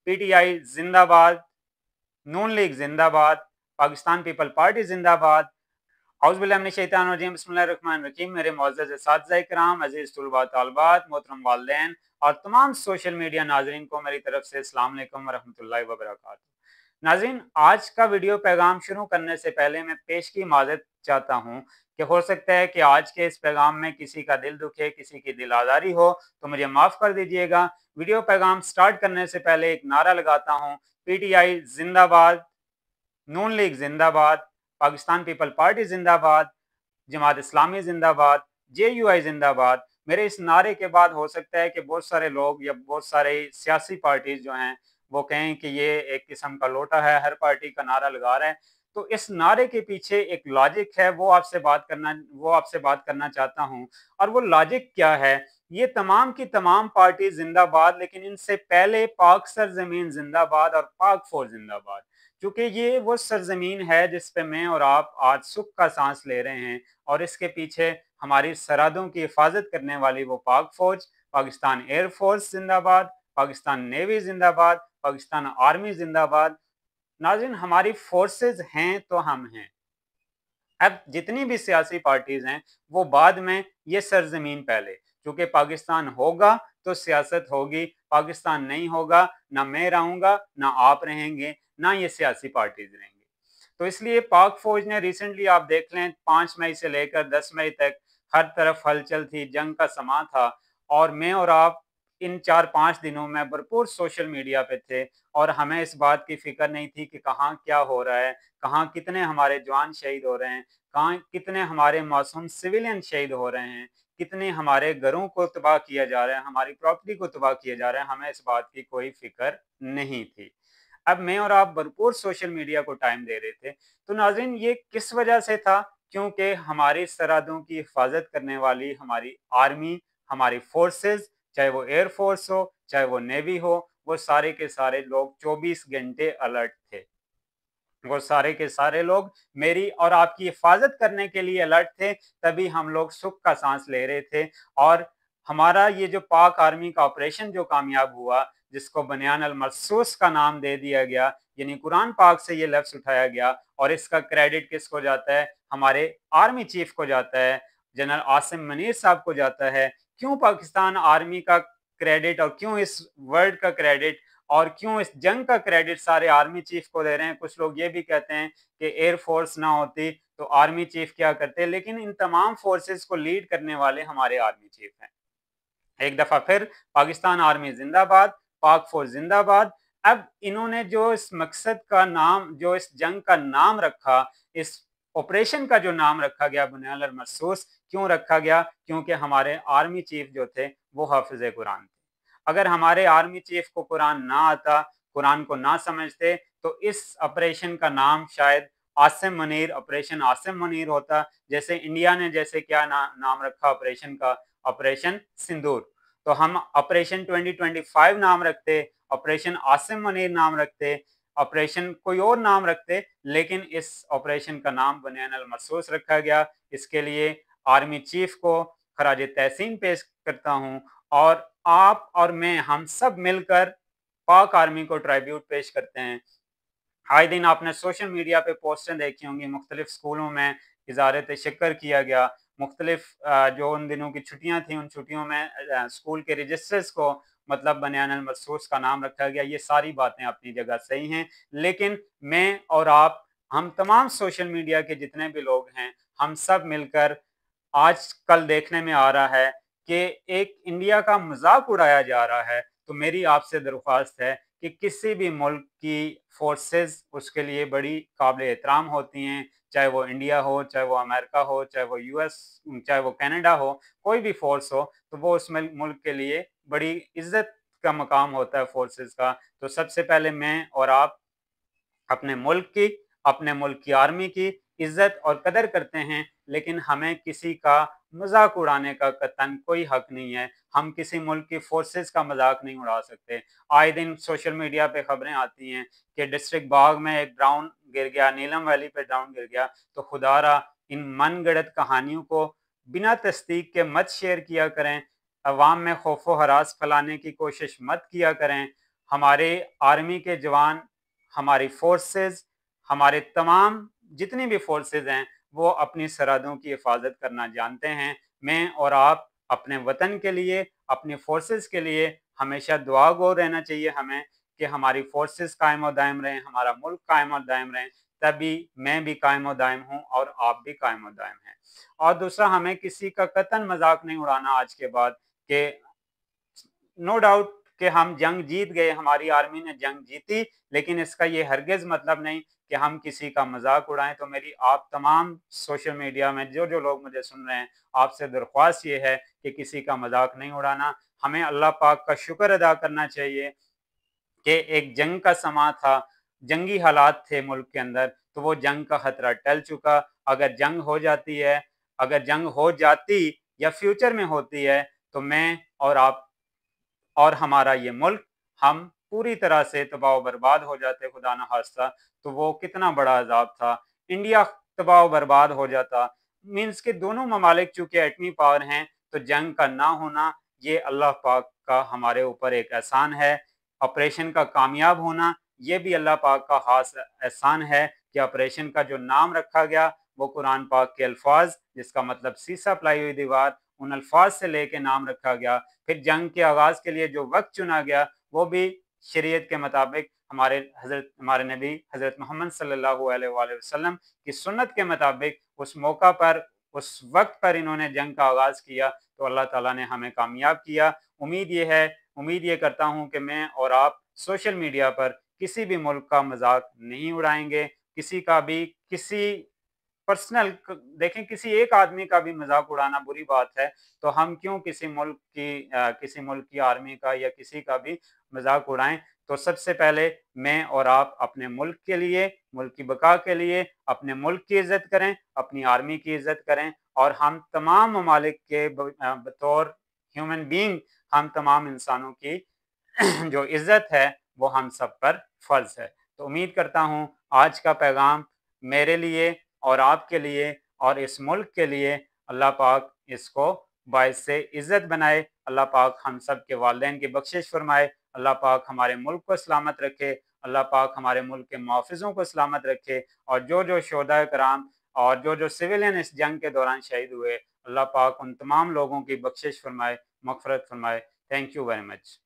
PTI जिंदाबाद, नून league जिंदाबाद, Pakistan people party जिंदाबाद। औज़ुबिल्लाहि बिस्मिल्लाहिर्रहमानिर्रहीम। मेरे मुअज़्ज़ज़ असातिज़ा इकराम, अज़ीज़ तुलबा तालिबात, मोहतरम वालिदैन और तमाम सोशल मीडिया नाज़रीन को मेरी तरफ से अस्सलाम वालेकुम व रहमतुल्लाहि व बरकातुहू। नाज़रीन, आज का वीडियो पैगाम शुरू करने से पहले मैं पेश की माज़रत चाहता हूँ कि हो सकता है कि आज के इस पैगाम में किसी का दिल दुखे, किसी की दिल आज़ारी हो, तो मुझे माफ़ कर दीजिएगा। वीडियो पैगाम स्टार्ट करने से पहले एक नारा लगाता हूँ, पीटीआई जिंदाबाद, नून लीग जिंदाबाद, पाकिस्तान पीपल पार्टी जिंदाबाद, जमात इस्लामी जिंदाबाद, जेयूआई जिंदाबाद। मेरे इस नारे के बाद हो सकता है कि बहुत सारे लोग या बहुत सारे सियासी पार्टीज जो हैं वो कहें कि ये एक किस्म का लोटा है, हर पार्टी का नारा लगा रहा है। तो इस नारे के पीछे एक लॉजिक है, वो आपसे बात करना चाहता हूँ। और वो लॉजिक क्या है? ये तमाम की तमाम पार्टी जिंदाबाद, लेकिन इनसे पहले पाक सरजमीन जिंदाबाद और पाक फौज जिंदाबाद। क्योंकि ये वो सरजमीन है जिस पे मैं और आप आज सुख का सांस ले रहे हैं, और इसके पीछे हमारी सरहदों की हिफाजत करने वाली वो पाक फौज, पाकिस्तान एयरफोर्स जिंदाबाद, पाकिस्तान नेवी जिंदाबाद, पाकिस्तान आर्मी जिंदाबाद। नाज़रीन, हमारी फोर्सेस हैं तो हम हैं। अब जितनी भी सियासी पार्टीज हैं वो बाद में, ये सरजमीन पहले। क्योंकि पाकिस्तान होगा तो सियासत होगी, पाकिस्तान नहीं होगा ना मैं रहूंगा ना आप रहेंगे ना ये सियासी पार्टीज रहेंगे। तो इसलिए पाक फौज ने रिसेंटली, आप देख लें, 5 मई से लेकर 10 मई तक हर तरफ हलचल थी, जंग का समा था। और मैं और आप इन 4-5 दिनों में भरपूर सोशल मीडिया पे थे, और हमें इस बात की फिक्र नहीं थी कि कहाँ क्या हो रहा है, कहाँ कितने हमारे जवान शहीद हो रहे हैं, कहाँ कितने हमारे मासूम सिविलियन शहीद हो रहे हैं, कितने हमारे घरों को तबाह किया जा रहा है, हमारी प्रॉपर्टी को तबाह किया जा रहा है। हमें इस बात की कोई फिक्र नहीं थी। अब मैं और आप भरपूर सोशल मीडिया को टाइम दे रहे थे। तो नाज़रीन, ये किस वजह से था? क्योंकि हमारी सरहदों की हिफाजत करने वाली हमारी आर्मी, हमारी फोर्सेस, चाहे वो एयरफोर्स हो, चाहे वो नेवी हो, वो सारे के सारे लोग 24 घंटे अलर्ट थे। वो सारे के सारे लोग मेरी और आपकी हिफाजत करने के लिए अलर्ट थे, तभी हम लोग सुख का सांस ले रहे थे। और हमारा ये जो पाक आर्मी का ऑपरेशन जो कामयाब हुआ, जिसको बनियान अल मरसूस का नाम दे दिया गया, यानी कुरान पाक से ये लफ्ज उठाया गया, और इसका क्रेडिट किसको जाता है? हमारे आर्मी चीफ को जाता है, जनरल आसिम मनीर साहब को जाता है। क्यों पाकिस्तान आर्मी का क्रेडिट, और क्यों इस वर्ड का क्रेडिट, और क्यों इस जंग का क्रेडिट सारे आर्मी चीफ को दे रहे हैं? कुछ लोग ये भी कहते हैं कि एयरफोर्स ना होती तो आर्मी चीफ क्या करते, लेकिन इन तमाम फोर्सेस को लीड करने वाले हमारे आर्मी चीफ हैं। एक दफा फिर पाकिस्तान आर्मी जिंदाबाद, पाक फौज जिंदाबाद। अब इन्होंने जो इस मकसद का नाम, जो इस जंग का नाम रखा, इस ऑपरेशन का जो नाम रखा गया बुनियान अल मरसूस, क्यों रखा गया? क्योंकि हमारे आर्मी चीफ जो थे वो हाफिज कुरान थे। अगर हमारे आर्मी चीफ को कुरान ना आता, कुरान को ना समझते, तो इस ऑपरेशन का नाम शायद आसिम मुनीर, ऑपरेशन आसिम मुनीर होता। जैसे इंडिया ने जैसे क्या नाम रखा ऑपरेशन का, ऑपरेशन सिंदूर। तो हम ऑपरेशन 2025 नाम रखते, ऑपरेशन आसिम मुनीर नाम रखते, ऑपरेशन कोई और नाम रखते, लेकिन इस ऑपरेशन का नाम बनियान अल मरसूस रखा गया। इसके लिए आर्मी चीफ को खराज तहसीन पेश करता हूँ, और आप और मैं, हम सब मिलकर पाक आर्मी को ट्राइब्यूट पेश करते हैं। आए दिन आपने सोशल मीडिया पे पोस्टें देखी होंगी, मुख्तलिफ स्कूलों में इज़हार तशक्कुर किया गया। मुख्तलिफ जो उन दिनों की छुट्टियां थी, उन छुट्टियों में स्कूल के रजिस्टर्स को मतलब बनियान अल मरसूस का नाम रखा गया। ये सारी बातें अपनी जगह सही हैं, लेकिन मैं और आप, हम तमाम सोशल मीडिया के जितने भी लोग हैं, हम सब मिलकर आज कल देखने में आ रहा है कि एक इंडिया का मजाक उड़ाया जा रहा है। तो मेरी आपसे दरख्वास्त है कि किसी भी मुल्क की फोर्सेस उसके लिए बड़ी काबिल एहतराम होती हैं, चाहे वो इंडिया हो, चाहे वो अमेरिका हो, चाहे वो यूएस, चाहे वो कनाडा हो, कोई भी फोर्स हो, तो वो उस मुल्क के लिए बड़ी इज्जत का मकाम होता है फोर्सेस का। तो सबसे पहले मैं और आप अपने मुल्क की, अपने मुल्क की आर्मी की इज्जत और कदर करते हैं, लेकिन हमें किसी का मजाक उड़ाने का कतन कोई हक नहीं है। हम किसी मुल्क की फोर्सेस का मजाक नहीं उड़ा सकते। आए दिन सोशल मीडिया पे खबरें आती हैं कि डिस्ट्रिक्ट बाग में एक ड्रोन गिर गया, नीलम वैली पे ड्रोन गिर गया। तो खुदारा इन मनगढ़ंत कहानियों को बिना तस्दीक के मत शेयर किया करें, अवाम में खौफो हरास फैलाने की कोशिश मत किया करें। हमारे आर्मी के जवान, हमारी फोर्सेस, हमारे तमाम जितनी भी फोर्सेस हैं वो अपनी सरहदों की हिफाजत करना जानते हैं। मैं और आप अपने वतन के लिए, अपनी फोर्सेस के लिए हमेशा दुआ गो रहना चाहिए हमें कि हमारी फोर्सेस कायम और दायम रहें, हमारा मुल्क कायम और दायम रहें, तभी मैं भी कायम और दायम हूँ और आप भी कायम और दायम हैं। और दूसरा, हमें किसी का कतन मजाक नहीं उड़ाना आज के बाद कि नो डाउट कि हम जंग जीत गए, हमारी आर्मी ने जंग जीती, लेकिन इसका ये हरगिज मतलब नहीं कि हम किसी का मजाक उड़ाएं। तो मेरी आप तमाम सोशल मीडिया में जो जो लोग मुझे सुन रहे हैं, आपसे दरख्वास्त ये है कि किसी का मजाक नहीं उड़ाना। हमें अल्लाह पाक का शुक्र अदा करना चाहिए कि एक जंग का समा था, जंगी हालात थे मुल्क के अंदर, तो वो जंग का खतरा टल चुका। अगर जंग हो जाती है, अगर जंग हो जाती या फ्यूचर में होती है, तो मैं और आप और हमारा ये मुल्क, हम पूरी तरह से तबाह बर्बाद हो जाते, खुदा न खास्ता। तो वो कितना बड़ा अजाब था, इंडिया तबाह बर्बाद हो जाता। मीन्स के दोनों ममालिक चूंकि एटमी पावर हैं, तो जंग का ना होना ये अल्लाह पाक का हमारे ऊपर एक एहसान है। ऑपरेशन का कामयाब होना ये भी अल्लाह पाक का खास एहसान है कि ऑपरेशन का जो नाम रखा गया वो कुरान पाक के अल्फाज, जिसका मतलब सीसा पलाई हुई दीवार, उन अल्फाज से लेके नाम रखा गया। फिर जंग के आगाज के लिए जो वक्त चुना गया वो भी शरीयत के मुताबिक हमारे नबी हजरत मोहम्मद सल्लल्लाहु अलैहि वसल्लम की सुन्नत के मुताबिक उस मौका पर, उस वक्त पर इन्होंने जंग का आगाज किया, तो अल्लाह ताला ने हमें कामयाब किया। उम्मीद ये करता हूँ कि मैं और आप सोशल मीडिया पर किसी भी मुल्क का मजाक नहीं उड़ाएंगे, किसी का भी किसी पर्सनल देखें, किसी एक आदमी का भी मजाक उड़ाना बुरी बात है, तो हम क्यों किसी मुल्क की आर्मी का या किसी का भी मजाक उड़ाएं। तो सबसे पहले मैं और आप अपने मुल्क के लिए, मुल्क की बका के लिए अपने मुल्क की इज्जत करें, अपनी आर्मी की इज्जत करें, और हम तमाम ममालिक के बतौर ह्यूमन बींग, हम तमाम इंसानों की जो इज्जत है वो हम सब पर फर्ज है। तो उम्मीद करता हूँ आज का पैगाम मेरे लिए और आपके लिए और इस मुल्क के लिए अल्लाह पाक इसको बाइस से इज्जत बनाए। अल्लाह पाक हम सब के वालिदैन की बख्शिश फरमाए। अल्लाह पाक हमारे मुल्क को सलामत रखे। अल्लाह पाक हमारे मुल्क के मुआफिजों को सलामत रखे। और जो जो शोहदा कराम और जो जो सिविलियन इस जंग के दौरान शहीद हुए, अल्लाह पाक उन तमाम लोगों की बख्शिश फरमाए, मगफरत फरमाए। Thank you very much.